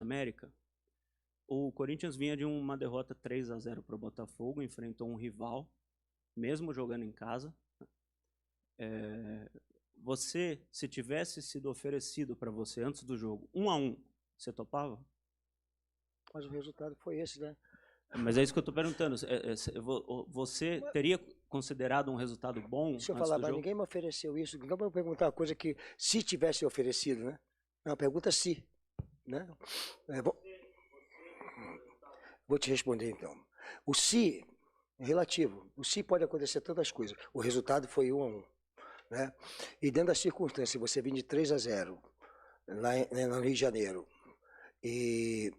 América, o Corinthians vinha de uma derrota 3-0 para o Botafogo, enfrentou um rival, mesmo jogando em casa. Você, se tivesse sido oferecido para você antes do jogo 1-1, você topava? Mas o resultado foi esse, né? Mas é isso que eu estou perguntando. Você teria considerado um resultado bom Deixa eu antes falar, do mas jogo? ninguém me ofereceu isso. Ninguém vai perguntar uma coisa que se tivesse oferecido, né? É uma pergunta se, né? Vou te responder então. O se é relativo. O se pode acontecer tantas coisas. O resultado foi 1-1, né? E dentro das circunstâncias, você vem de 3-0 lá no Rio de Janeiro e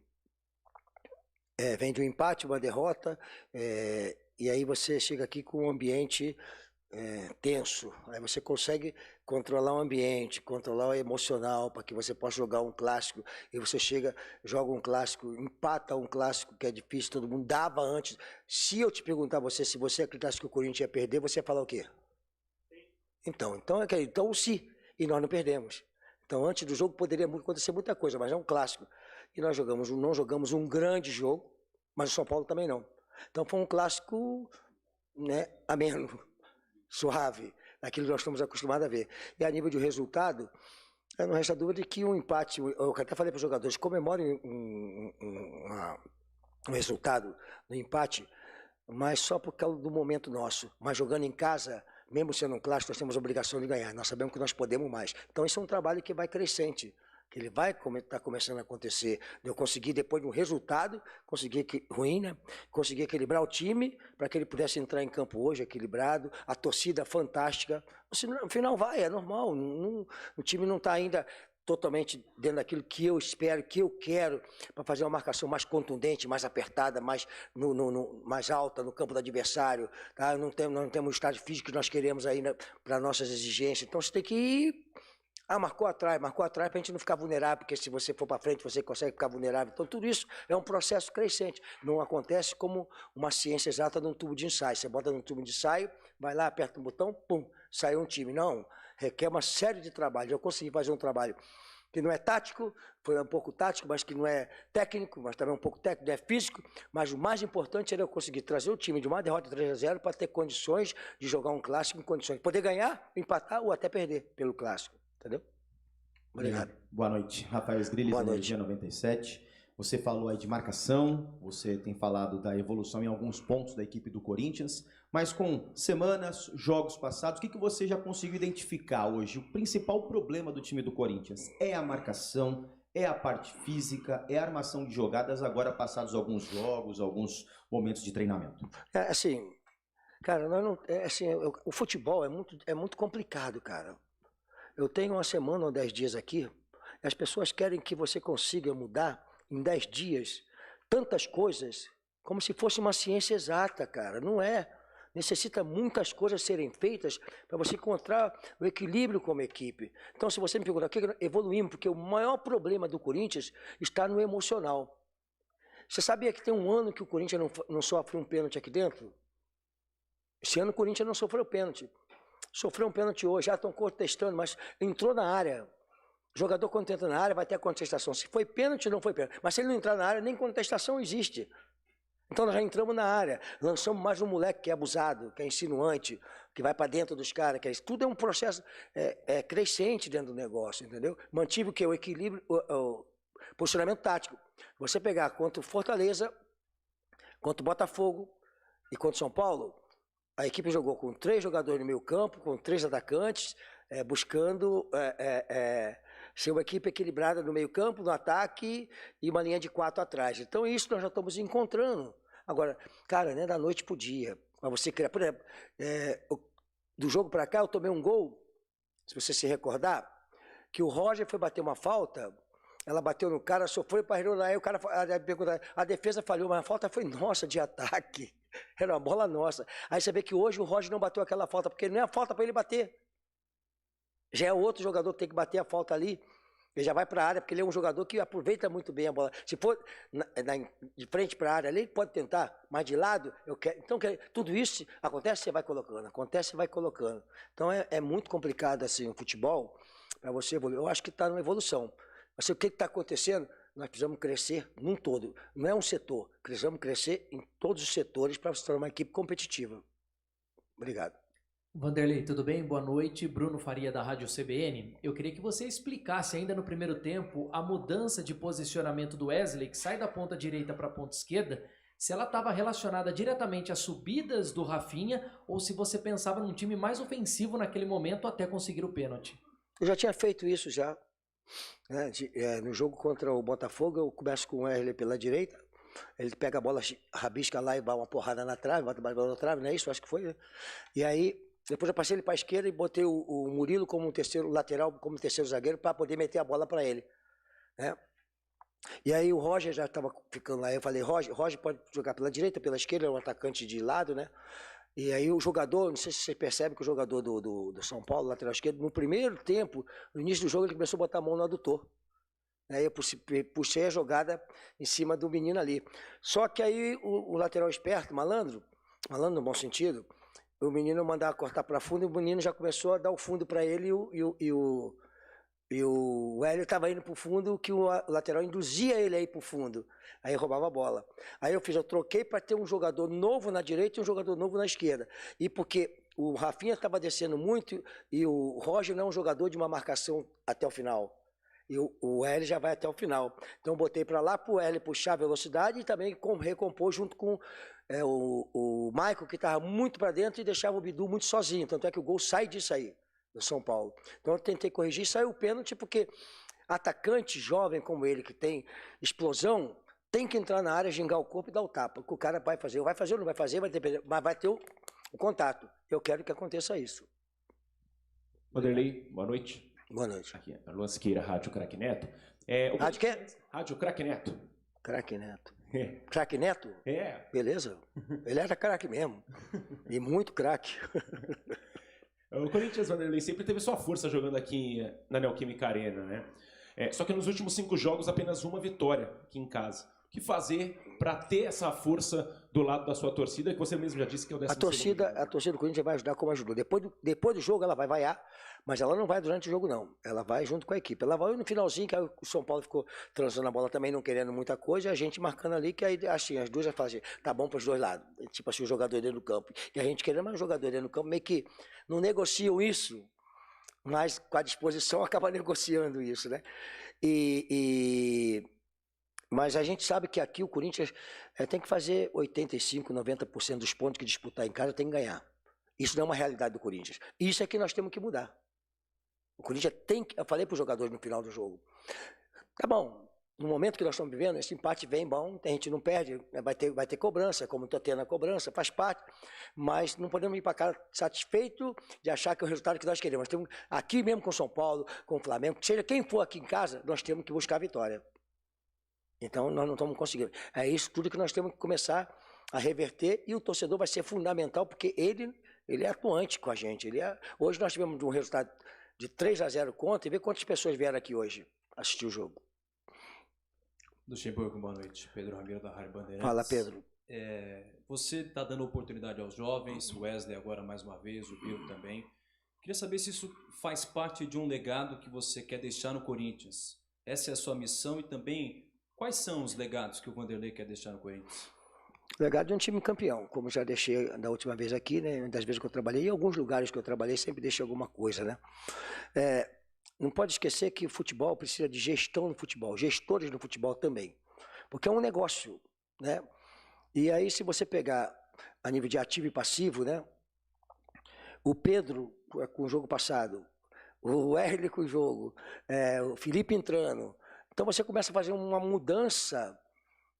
vem de um empate, uma derrota, e aí você chega aqui com um ambiente tenso. Aí você consegue controlar o ambiente, controlar o emocional, para que você possa jogar um clássico. E você chega, joga um clássico, empata um clássico que é difícil, todo mundo dava antes. Se eu te perguntar a você se você acreditasse que o Corinthians ia perder, você ia falar o quê? Então o se, e nós não perdemos. Então antes do jogo poderia acontecer muita coisa, mas é um clássico. E nós não jogamos um grande jogo, mas o São Paulo também não. Então foi um clássico, né, ameno, suave, daquilo que nós estamos acostumados a ver. E a nível de resultado, não resta dúvida de que um empate, eu até falei para os jogadores, comemorem um resultado no empate, mas só por causa do momento nosso. Mas jogando em casa, mesmo sendo um clássico, nós temos a obrigação de ganhar. Nós sabemos que nós podemos mais. Então, esse é um trabalho que vai crescente, que ele vai estar começando a acontecer. Eu consegui, depois de um resultado, ruim, né? Consegui equilibrar o time para que ele pudesse entrar em campo hoje equilibrado. A torcida fantástica. No final vai, é normal. O time não está ainda totalmente dentro daquilo que eu espero, que eu quero, para fazer uma marcação mais contundente, mais apertada, mais alta no campo do adversário. Tá? Não temos o estágio físico que nós queremos ainda para nossas exigências. Então você tem que ir. Marcou atrás para a gente não ficar vulnerável, porque se você for para frente você consegue ficar vulnerável. Então tudo isso é um processo crescente. Não acontece como uma ciência exata num tubo de ensaio. Você bota num tubo de ensaio, vai lá, aperta um botão, pum, saiu um time. Não, requer uma série de trabalhos. Eu consegui fazer um trabalho que não é tático, foi um pouco tático, mas que não é técnico, mas também um pouco técnico, é físico, mas o mais importante era eu conseguir trazer o time de uma derrota 3-0 para ter condições de jogar um clássico em condições de poder ganhar, empatar ou até perder pelo clássico, entendeu? Obrigado. Boa noite, Rafael Sgrilles, Energia 97. Você falou aí de marcação, você tem falado da evolução em alguns pontos da equipe do Corinthians, mas com semanas, jogos passados, o que você já conseguiu identificar hoje? O principal problema do time do Corinthians é a marcação, é a parte física, é a armação de jogadas agora passados alguns jogos, alguns momentos de treinamento? Assim, cara, o futebol é muito complicado, cara. Eu tenho uma semana ou 10 dias aqui, e as pessoas querem que você consiga mudar em 10 dias tantas coisas, como se fosse uma ciência exata, cara. Não é. Necessita muitas coisas serem feitas para você encontrar o equilíbrio como equipe. Então, se você me perguntar, o que evoluímos? Porque o maior problema do Corinthians está no emocional. Você sabia que tem um ano que o Corinthians não sofre um pênalti aqui dentro? Esse ano o Corinthians não sofreu pênalti. Sofreu um pênalti hoje, já estão contestando, mas entrou na área. O jogador, quando entra na área, vai ter a contestação. Se foi pênalti, não foi pênalti. Mas se ele não entrar na área, nem contestação existe. Então nós já entramos na área, lançamos mais um moleque que é abusado, que é insinuante, que vai para dentro dos caras. Tudo é um processo crescente dentro do negócio, entendeu? Mantive o que? O equilíbrio, o posicionamento tático. Você pegar contra o Fortaleza, contra o Botafogo e contra o São Paulo, a equipe jogou com 3 jogadores no meio campo, com 3 atacantes, buscando ser uma equipe equilibrada no meio campo, no ataque e uma linha de 4 atrás. Então isso nós já estamos encontrando. Agora, cara, não é da noite pro dia. Mas você criar, por exemplo, do jogo para cá eu tomei um gol, se você se recordar, que o Roger foi bater uma falta, ela bateu no cara, sofreu para rerolar, aí o cara pergunta, a defesa falhou, mas a falta foi nossa de ataque. Era uma bola nossa. Aí você vê que hoje o Roger não bateu aquela falta, porque não é a falta para ele bater. Já é outro jogador que tem que bater a falta ali. Ele já vai para a área, porque ele é um jogador que aproveita muito bem a bola. Se for de frente para a área ali, ele pode tentar, mas de lado, eu quero. Então, tudo isso acontece, você vai colocando. Acontece, você vai colocando. Então, é muito complicado assim o futebol para você evoluir. Eu acho que está numa evolução. Mas o que está acontecendo? nós precisamos crescer num todo. Não é um setor, precisamos crescer em todos os setores para se tornar uma equipe competitiva. Obrigado. Vanderlei, tudo bem? Boa noite. Bruno Faria, da Rádio CBN. Eu queria que você explicasse ainda no primeiro tempo a mudança de posicionamento do Wesley, que sai da ponta direita para a ponta esquerda, se ela estava relacionada diretamente às subidas do Rafinha ou se você pensava num time mais ofensivo naquele momento até conseguir o pênalti. Eu já tinha feito isso já. Né? No jogo contra o Botafogo, eu começo com o Wesley pela direita, ele pega a bola, rabisca lá e dá uma porrada na trave, bota a bola na trave, não é isso? Acho que foi, né? E aí... Depois eu passei ele para a esquerda e botei o Murilo como um terceiro lateral, como terceiro zagueiro, para poder meter a bola para ele. Né? E aí o Roger já estava ficando lá. Eu falei, Roger pode jogar pela direita, pela esquerda, é um atacante de lado, né? E aí o jogador, não sei se você percebe que o jogador do São Paulo, lateral esquerdo, no primeiro tempo, no início do jogo, ele começou a botar a mão no adutor. Aí eu puxei a jogada em cima do menino ali. Só que aí o lateral esperto, malandro no bom sentido, o menino mandava cortar para fundo e o menino já começou a dar o fundo para ele e o Hélio estava indo para o fundo, que o lateral induzia ele a ir para o fundo. Aí roubava a bola. Aí eu troquei para ter um jogador novo na direita e um jogador novo na esquerda. E porque o Rafinha estava descendo muito e o Roger não é um jogador de uma marcação até o final. E o Hélio já vai até o final. Então eu botei para lá para o Hélio puxar a velocidade e também recompor junto com o Michael, que estava muito para dentro e deixava o Bidu muito sozinho. Tanto é que o gol sai disso aí, do São Paulo. Então eu tentei corrigir e saiu o pênalti, porque atacante jovem como ele, que tem explosão, tem que entrar na área, gingar o corpo e dar o tapa. O que o cara vai fazer ou não vai fazer, mas vai ter o contato. Eu quero que aconteça isso. Vanderlei, boa noite. Boa noite. Aqui é Luan Siqueira, Rádio Craque Neto. Rádio quê? Rádio Craque Neto. Craque Neto. Craque Neto? É. Beleza. Ele era craque mesmo. E muito craque. O Corinthians, Vanderlei, sempre teve sua força jogando aqui na Neoquímica Arena, né? Só que nos últimos 5 jogos, apenas uma vitória aqui em casa. O que fazer para ter essa força do lado da sua torcida, que você mesmo já disse que é o 12º? A torcida do Corinthians vai ajudar como ajudou. Depois do jogo ela vai vaiar, mas ela não vai durante o jogo não. Ela vai junto com a equipe. Ela vai no finalzinho, que aí o São Paulo ficou transando a bola também, não querendo muita coisa, e a gente marcando ali, que aí assim, as duas já fazem, tá bom para os dois lados. Tipo assim, o jogador dentro do campo. E a gente querendo mais jogador dentro do campo, meio que não negociam isso, mas com a disposição acaba negociando isso, né? Mas a gente sabe que aqui o Corinthians tem que fazer 85%, 90% dos pontos que disputar em casa tem que ganhar. Isso não é uma realidade do Corinthians. Isso é que nós temos que mudar. O Corinthians tem que... Eu falei para os jogadores no final do jogo. Tá bom, no momento que nós estamos vivendo, esse empate vem bom, a gente não perde, vai ter cobrança, como estou tendo a cobrança, faz parte, mas não podemos ir para casa satisfeito de achar que é o resultado que nós queremos. Nós temos, aqui mesmo com São Paulo, com o Flamengo, seja quem for aqui em casa, nós temos que buscar a vitória. Então, nós não estamos conseguindo. É isso tudo que nós temos que começar a reverter e o torcedor vai ser fundamental porque ele é atuante com a gente. Hoje nós tivemos um resultado de 3-0 contra e vê quantas pessoas vieram aqui hoje assistir o jogo. Luxemburgo, boa noite. Pedro Ramiro, da Rádio Bandeirantes. Fala, Pedro. Você está dando oportunidade aos jovens, o Wesley agora mais uma vez, o Bill também. Queria saber se isso faz parte de um legado que você quer deixar no Corinthians. Essa é a sua missão e também... Quais são os legados que o Vanderlei quer deixar no Corinthians? Legado de um time campeão, como já deixei da última vez aqui, né? Das vezes que eu trabalhei, em alguns lugares que eu trabalhei, sempre deixei alguma coisa, né? Não pode esquecer que o futebol precisa de gestão no futebol, gestores no futebol também, porque é um negócio, né? E aí, se você pegar a nível de ativo e passivo, né? O Pedro, com o jogo passado, o Wesley com o jogo, o Felipe entrando. Então você começa a fazer uma mudança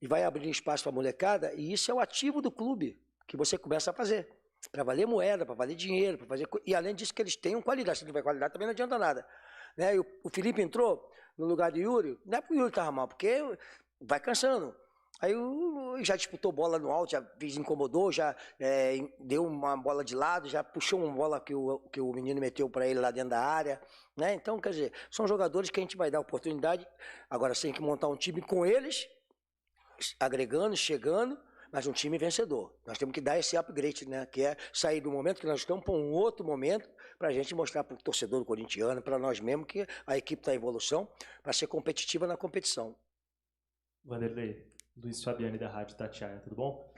e vai abrir espaço para a molecada, e isso é o ativo do clube que você começa a fazer. Para valer moeda, para valer dinheiro, para fazer. E além disso, que eles tenham qualidade. Se não tiver qualidade, também não adianta nada. Né? E o Felipe entrou no lugar de Yuri, não é porque o Yuri estava mal, porque vai cansando. Aí já disputou bola no alto, já incomodou, já deu uma bola de lado, já puxou uma bola que o menino meteu para ele lá dentro da área. Né? Então, quer dizer, são jogadores que a gente vai dar oportunidade. Agora, você tem que montar um time com eles, agregando, chegando, mas um time vencedor. Nós temos que dar esse upgrade, né? Que é sair do momento que nós estamos para um outro momento, para a gente mostrar para o torcedor corintiano, para nós mesmos, que a equipe está em evolução, para ser competitiva na competição. Vanderlei, Luiz Fabiani da Rádio Tatiaia, tudo bom?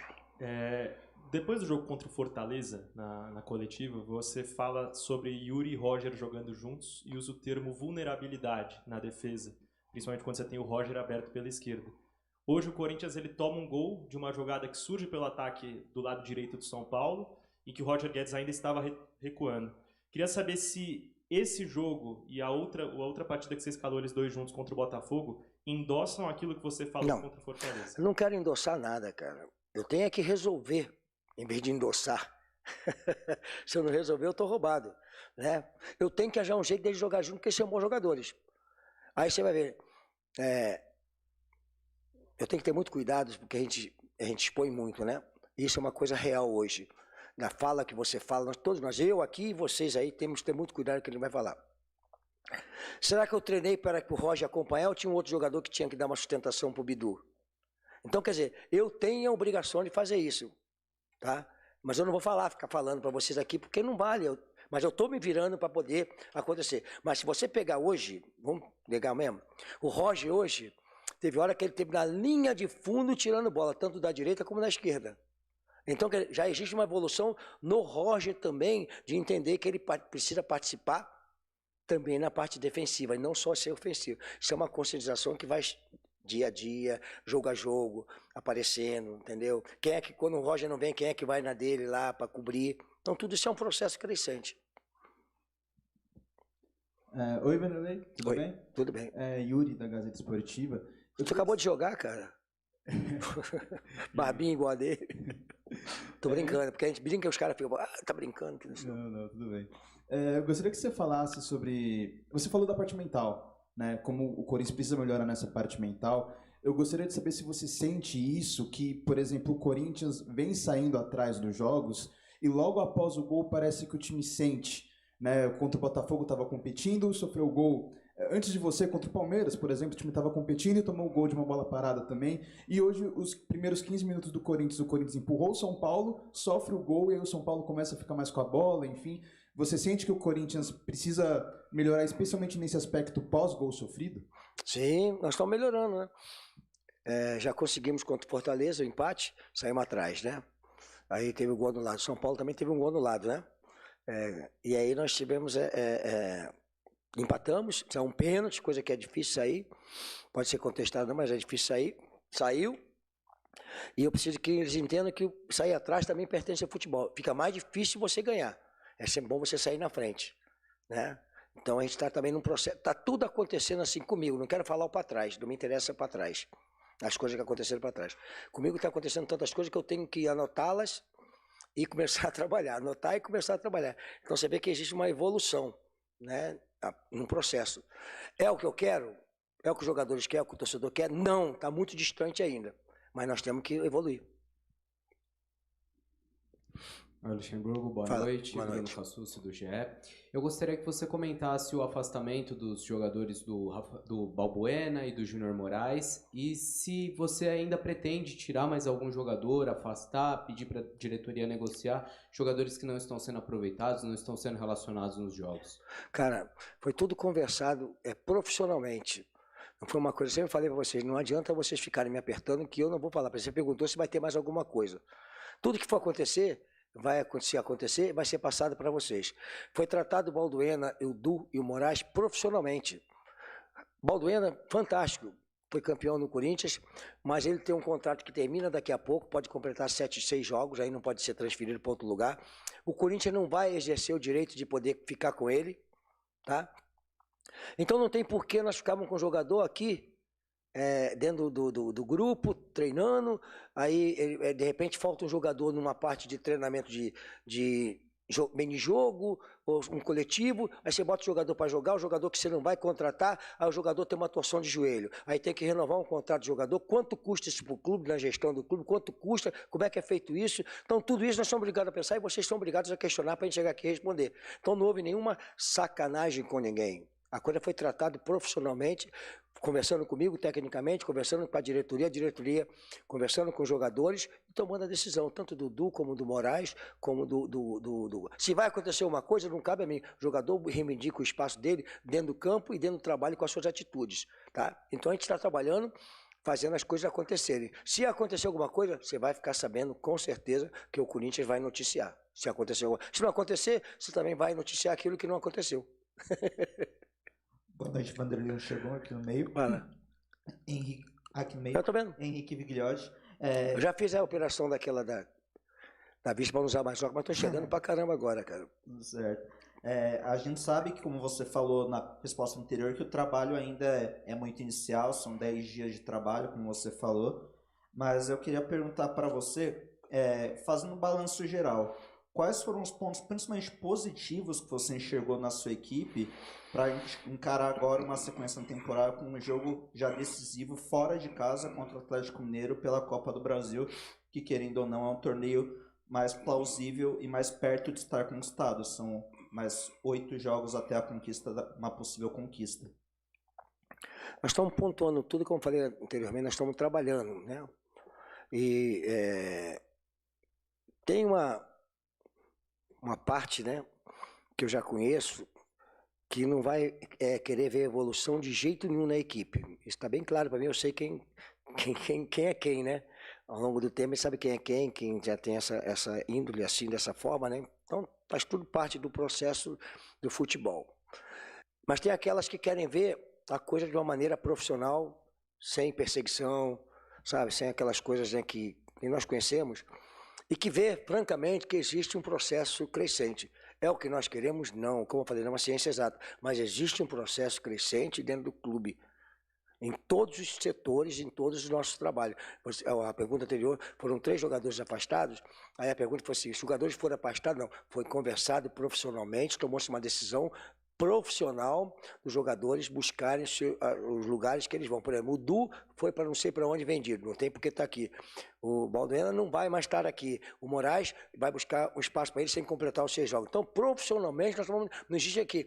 Depois do jogo contra o Fortaleza, na coletiva, você fala sobre Yuri e Roger jogando juntos e usa o termo vulnerabilidade na defesa, principalmente quando você tem o Roger aberto pela esquerda. Hoje o Corinthians ele toma um gol de uma jogada que surge pelo ataque do lado direito do São Paulo e que o Roger Guedes ainda estava recuando. Queria saber se esse jogo e a outra partida que você escalou eles dois juntos contra o Botafogo endossam aquilo que você falou contra o Fortaleza. Eu não quero endossar nada, cara. Eu tenho que resolver, em vez de endossar. Se eu não resolver, eu tô roubado, né? Eu tenho que achar um jeito deles jogar junto, porque eles são bons jogadores. Aí você vai ver. Eu tenho que ter muito cuidado, porque a gente expõe muito, né? Isso é uma coisa real hoje. Na fala que você fala, todos nós, eu aqui e vocês aí, temos que ter muito cuidado com o que ele vai falar. Será que eu treinei para que o Roger acompanhar ou tinha um outro jogador que tinha que dar uma sustentação para o Bidu? Então, quer dizer, eu tenho a obrigação de fazer isso, tá? Mas eu não vou ficar falando para vocês aqui, porque não vale. Mas eu estou me virando para poder acontecer. Mas se você pegar hoje, vamos pegar mesmo, o Roger hoje, teve hora que ele teve na linha de fundo tirando bola, tanto da direita como da esquerda. Então já existe uma evolução no Roger também, de entender que ele precisa participar também na parte defensiva, e não só ser ofensivo. Isso é uma conscientização que vai dia a dia, jogo a jogo, aparecendo, entendeu? Quem é que, quando o Roger não vem, quem é que vai na dele lá para cobrir? Então tudo isso é um processo crescente. Oi, Vanderlei, tudo bem? Tudo bem. Yuri, da Gazeta Esportiva. Você acabou de jogar, cara? Barbinha igual a dele. Tô brincando, porque a gente brinca e os caras ficam, tá brincando. Não, tudo bem. Eu gostaria que você falasse sobre... Você falou da parte mental, né? Como o Corinthians precisa melhorar nessa parte mental. Eu gostaria de saber se você sente isso, que, por exemplo, o Corinthians vem saindo atrás dos jogos e logo após o gol parece que o time sente, né? Contra o Botafogo estava competindo, sofreu o gol... Antes de você, contra o Palmeiras, por exemplo, o time estava competindo e tomou o gol de uma bola parada também. E hoje, os primeiros 15 minutos do Corinthians empurrou o São Paulo, sofre o gol e aí o São Paulo começa a ficar mais com a bola, enfim. Você sente que o Corinthians precisa melhorar, especialmente nesse aspecto pós-gol sofrido? Sim, nós estamos melhorando, né? Já conseguimos contra o Fortaleza o empate, saímos atrás, né? Aí teve o gol anulado. São Paulo também teve um gol anulado, né? E aí nós tivemos... empatamos, é um pênalti, coisa que é difícil sair, pode ser contestado, mas é difícil sair, saiu, e eu preciso que eles entendam que sair atrás também pertence ao futebol, fica mais difícil você ganhar, é sempre bom você sair na frente, né? Então a gente está também num processo, está tudo acontecendo assim comigo, não quero falar o para trás, não me interessa para trás, as coisas que aconteceram para trás, comigo está acontecendo tantas coisas que eu tenho que anotá-las e começar a trabalhar, anotar e começar a trabalhar, então você vê que existe uma evolução, né? Num processo. É o que eu quero? É o que os jogadores querem? É o que o torcedor quer? Não, está muito distante ainda. Mas nós temos que evoluir. Oi, Luxemburgo, boa noite. Bruno Fassucci, do GE. Eu gostaria que você comentasse o afastamento dos jogadores do Balbuena e do Júnior Moraes e se você ainda pretende tirar mais algum jogador, afastar, pedir para a diretoria negociar jogadores que não estão sendo aproveitados, não estão sendo relacionados nos jogos. Cara, foi tudo conversado profissionalmente. Não foi uma coisa, eu sempre falei para vocês, não adianta vocês ficarem me apertando que eu não vou falar. Você perguntou se vai ter mais alguma coisa. Tudo que for acontecer, vai acontecer, vai ser passado para vocês. Foi tratado o Balbuena, o Du e o Moraes profissionalmente. Balbuena, fantástico, foi campeão no Corinthians, mas ele tem um contrato que termina daqui a pouco, pode completar 6 jogos, aí não pode ser transferido para outro lugar. O Corinthians não vai exercer o direito de poder ficar com ele, tá? Então não tem por que nós ficarmos com o jogador aqui, dentro do grupo, treinando, aí de repente falta um jogador numa parte de treinamento de mini-jogo, ou um coletivo, aí você bota o jogador para jogar, o jogador que você não vai contratar, aí o jogador tem uma torção de joelho, aí tem que renovar um contrato de jogador, quanto custa isso para o clube, na gestão do clube, quanto custa, como é que é feito isso, então tudo isso nós somos obrigados a pensar e vocês são obrigados a questionar para a gente chegar aqui e responder. Então não houve nenhuma sacanagem com ninguém. A coisa foi tratada profissionalmente, conversando comigo tecnicamente, conversando com a diretoria conversando com os jogadores e tomando a decisão, tanto do Du como do Moraes, como do... Se vai acontecer uma coisa, não cabe a mim. O jogador reivindica o espaço dele dentro do campo e dentro do trabalho com as suas atitudes, tá? Então a gente está trabalhando fazendo as coisas acontecerem. Se acontecer alguma coisa, você vai ficar sabendo com certeza que o Corinthians vai noticiar. Se não acontecer, você também vai noticiar aquilo que não aconteceu. Boa noite, Vanderlei chegou aqui no meio. Fala. Henrique, aqui no meio. Eu tô vendo. Henrique Vigliotti. Eu já fiz a operação daquela da vista para não usar mais óculos, mas tô chegando pra caramba agora, cara. Tudo certo. A gente sabe que, como você falou na resposta anterior, que o trabalho ainda é muito inicial, são 10 dias de trabalho, como você falou, mas eu queria perguntar para você, fazendo um balanço geral, quais foram os pontos principalmente positivos que você enxergou na sua equipe para encarar agora uma sequência temporária com um jogo já decisivo fora de casa contra o Atlético Mineiro pela Copa do Brasil, que, querendo ou não, é um torneio mais plausível e mais perto de estar conquistado. São mais 8 jogos até a conquista, uma possível conquista. Nós estamos pontuando tudo, como eu falei anteriormente, nós estamos trabalhando, né? E tem uma parte, né, que eu já conheço, que não vai querer ver evolução de jeito nenhum na equipe. Isso está bem claro para mim, eu sei quem é quem, né? Ao longo do tempo, sabe quem é quem já tem essa índole assim, dessa forma, né? Então, faz tudo parte do processo do futebol. Mas tem aquelas que querem ver a coisa de uma maneira profissional, sem perseguição, sabe? Sem aquelas coisas, né, que nós conhecemos, e que vê, francamente, que existe um processo crescente. É o que nós queremos? Não. Como eu falei, não é uma ciência exata, mas existe um processo crescente dentro do clube, em todos os setores, em todos os nossos trabalhos. A pergunta anterior, foram 3 jogadores afastados, aí a pergunta foi assim, os jogadores foram afastados? Não, foi conversado profissionalmente, tomou-se uma decisão profissional dos jogadores buscarem os lugares que eles vão. Por exemplo, o Du foi para não sei para onde vendido, não tem porque estar aqui. O Balduena não vai mais estar aqui. O Moraes vai buscar um espaço para ele sem completar os 6 jogos. Então, profissionalmente, nós não existe aqui...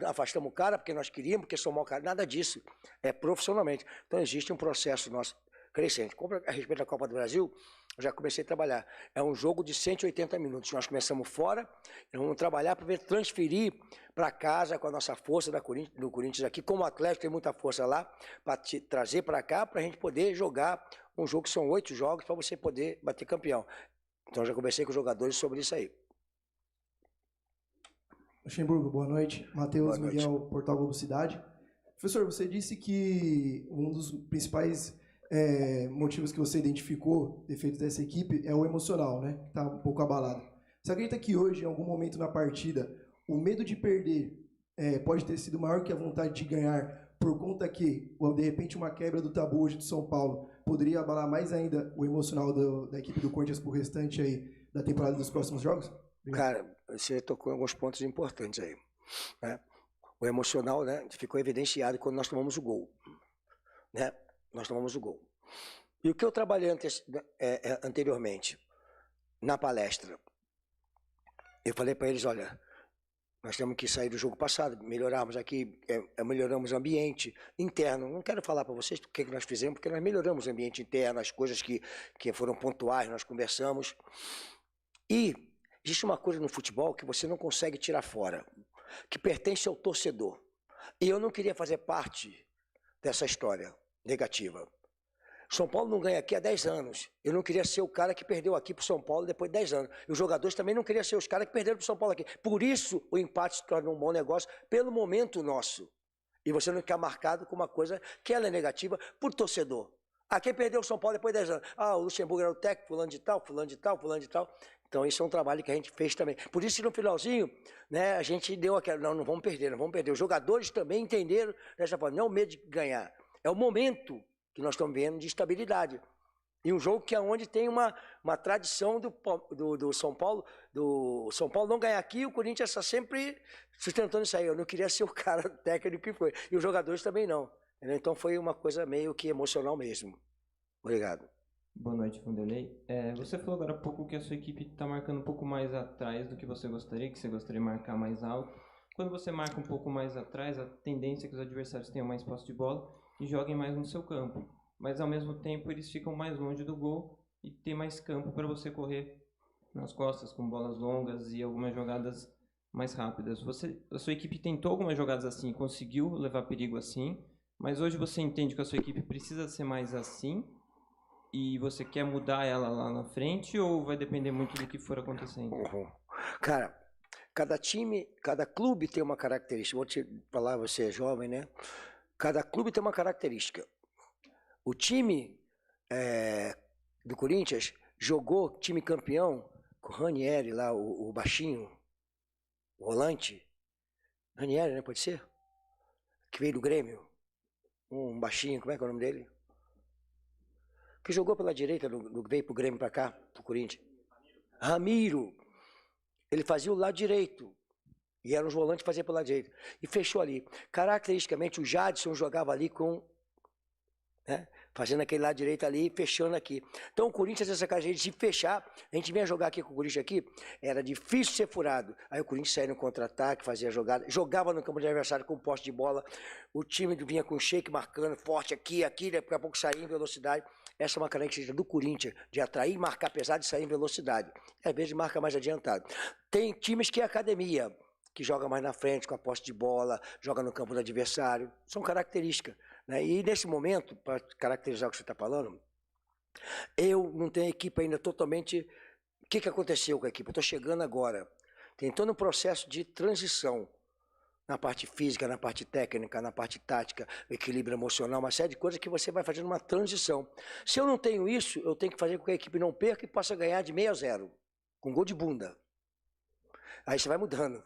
afastamos o cara porque nós queríamos, porque somos o cara, nada disso, é profissionalmente. Então existe um processo nosso crescente. A respeito da Copa do Brasil, eu já comecei a trabalhar. É um jogo de 180 minutos. Nós começamos fora, vamos trabalhar para transferir para casa com a nossa força do Corinthians aqui, como o Atlético tem muita força lá, para trazer para cá, para a gente poder jogar um jogo que são 8 jogos, para você poder bater campeão. Então já conversei com os jogadores sobre isso aí. Luxemburgo, boa noite. Matheus Miguel, Portal Globo Cidade. Professor, você disse que um dos principais motivos que você identificou, defeitos dessa equipe, é o emocional, né? Que está um pouco abalado. Você acredita que hoje, em algum momento na partida, o medo de perder pode ter sido maior que a vontade de ganhar, por conta que, de repente, uma quebra do tabu hoje do São Paulo poderia abalar mais ainda o emocional da equipe do Corinthians pro restante aí da temporada dos próximos jogos? Cara, você tocou em alguns pontos importantes aí, né? O emocional, né, ficou evidenciado quando nós tomamos o gol, né? Nós tomamos o gol. E o que eu trabalhei anteriormente, na palestra, eu falei para eles, olha, nós temos que sair do jogo passado, melhorarmos aqui, melhoramos o ambiente interno. Não quero falar para vocês o que nós fizemos, porque nós melhoramos o ambiente interno, as coisas que foram pontuais, nós conversamos. E existe uma coisa no futebol que você não consegue tirar fora, que pertence ao torcedor. E eu não queria fazer parte dessa história negativa. São Paulo não ganha aqui há 10 anos. Eu não queria ser o cara que perdeu aqui para o São Paulo depois de 10 anos. E os jogadores também não queriam ser os caras que perderam para o São Paulo aqui. Por isso o empate se torna um bom negócio pelo momento nosso. E você não ficar marcado com uma coisa que ela é negativa por torcedor. Quem perdeu o São Paulo depois de 10 anos? O Luxemburgo era o técnico, fulano de tal, fulano de tal, fulano de tal. Então, isso é um trabalho que a gente fez também. Por isso, no finalzinho, né, a gente deu aquela... Não vamos perder, não vamos perder. Os jogadores também entenderam dessa forma. Não é o medo de ganhar. É o momento que nós estamos vendo de estabilidade. E um jogo que é onde tem uma tradição do São Paulo. Do São Paulo não ganhar aqui, o Corinthians está sempre sustentando isso aí. Eu não queria ser o cara técnico que foi. E os jogadores também não. Então, foi uma coisa meio que emocional mesmo. Obrigado. Boa noite, Vanderlei. Você falou agora há pouco que a sua equipe está marcando um pouco mais atrás do que você gostaria de marcar mais alto. Quando você marca um pouco mais atrás, a tendência é que os adversários tenham mais posse de bola e joguem mais no seu campo. Mas, ao mesmo tempo, eles ficam mais longe do gol e tem mais campo para você correr nas costas com bolas longas e algumas jogadas mais rápidas. A sua equipe tentou algumas jogadas assim, conseguiu levar perigo assim, Mas hoje você entende que a sua equipe precisa ser mais assim e você quer mudar ela lá na frente ou vai depender muito do que for acontecendo? Cara, cada time, cada clube tem uma característica. Vou te falar, você é jovem, né? Cada clube tem uma característica. O time do Corinthians jogou time campeão com o Ranieri lá, o baixinho, o volante. Ranieri, né? Pode ser? Que veio do Grêmio. Um baixinho, como é que é o nome dele? Que jogou pela direita, veio pro Grêmio pra cá, pro Corinthians. Ramiro. Ele fazia o lado direito. E era um volante que fazia pelo lado direito. E fechou ali. Caracteristicamente, o Jadson jogava ali com... Né, fazendo aquele lado direito ali e fechando aqui. Então o Corinthians, essa característica de fechar, a gente vinha jogar aqui com o Corinthians aqui, era difícil ser furado. Aí o Corinthians saía no contra-ataque, fazia jogada, jogava no campo de adversário com poste de bola, o time vinha com shake marcando, forte aqui, daqui a pouco saía em velocidade. Essa é uma característica do Corinthians, de atrair, marcar pesado e sair em velocidade. Às vezes marca mais adiantado. Tem times que é academia, que joga mais na frente, com a posse de bola, joga no campo do adversário. São características. Né? E nesse momento, para caracterizar o que você está falando, eu não tenho equipe ainda totalmente... O que aconteceu com a equipe? Eu estou chegando agora. Tem todo um processo de transição na parte física, na parte técnica, na parte tática, equilíbrio emocional, uma série de coisas que você vai fazendo uma transição. Se eu não tenho isso, eu tenho que fazer com que a equipe não perca e possa ganhar de 6-0, com gol de bunda. Aí você vai mudando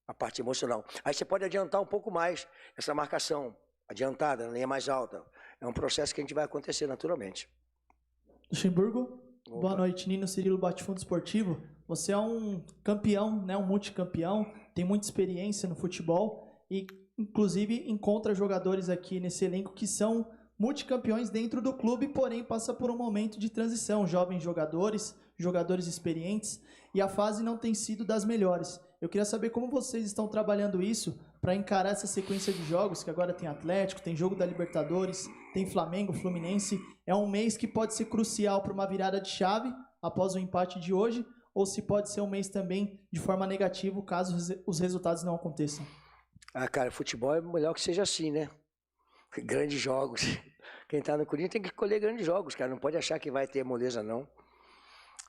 a parte emocional. Aí você pode adiantar um pouco mais essa marcação, adiantada, na linha mais alta. É um processo que a gente vai acontecer naturalmente. Luxemburgo, boa noite. Nino Cirilo Bate-Fundo Esportivo. Você é um campeão, né, um multicampeão, tem muita experiência no futebol e, inclusive, encontra jogadores aqui nesse elenco que são multicampeões dentro do clube, porém passa por um momento de transição. Jovens jogadores, jogadores experientes, e a fase não tem sido das melhores. Eu queria saber como vocês estão trabalhando isso para encarar essa sequência de jogos, que agora tem Atlético, tem jogo da Libertadores, tem Flamengo, Fluminense. É um mês que pode ser crucial para uma virada de chave após o empate de hoje, ou se pode ser um mês também de forma negativa, caso os resultados não aconteçam. Ah, cara, futebol é melhor que seja assim, né? Grandes jogos. Quem tá no Corinthians tem que escolher grandes jogos, cara. Não pode achar que vai ter moleza, não.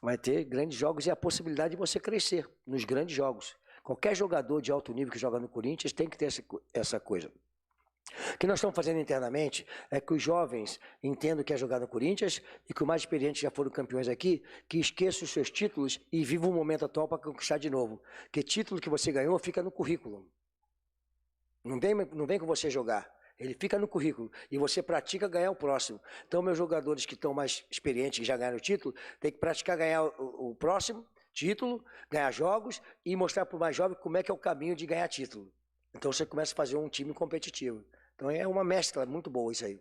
Vai ter grandes jogos e a possibilidade de você crescer nos grandes jogos. Qualquer jogador de alto nível que joga no Corinthians tem que ter essa coisa. O que nós estamos fazendo internamente é que os jovens entendam que é jogar no Corinthians e que os mais experientes já foram campeões aqui, que esqueçam os seus títulos e vivam o momento atual para conquistar de novo. Porque título que você ganhou fica no currículo. Não vem com você jogar. Ele fica no currículo e você pratica ganhar o próximo. Então, meus jogadores que estão mais experientes, que já ganharam o título, tem que praticar ganhar o próximo título, ganhar jogos e mostrar para o mais jovem como é que é o caminho de ganhar título. Então, você começa a fazer um time competitivo. Então, é uma mescla muito boa isso aí.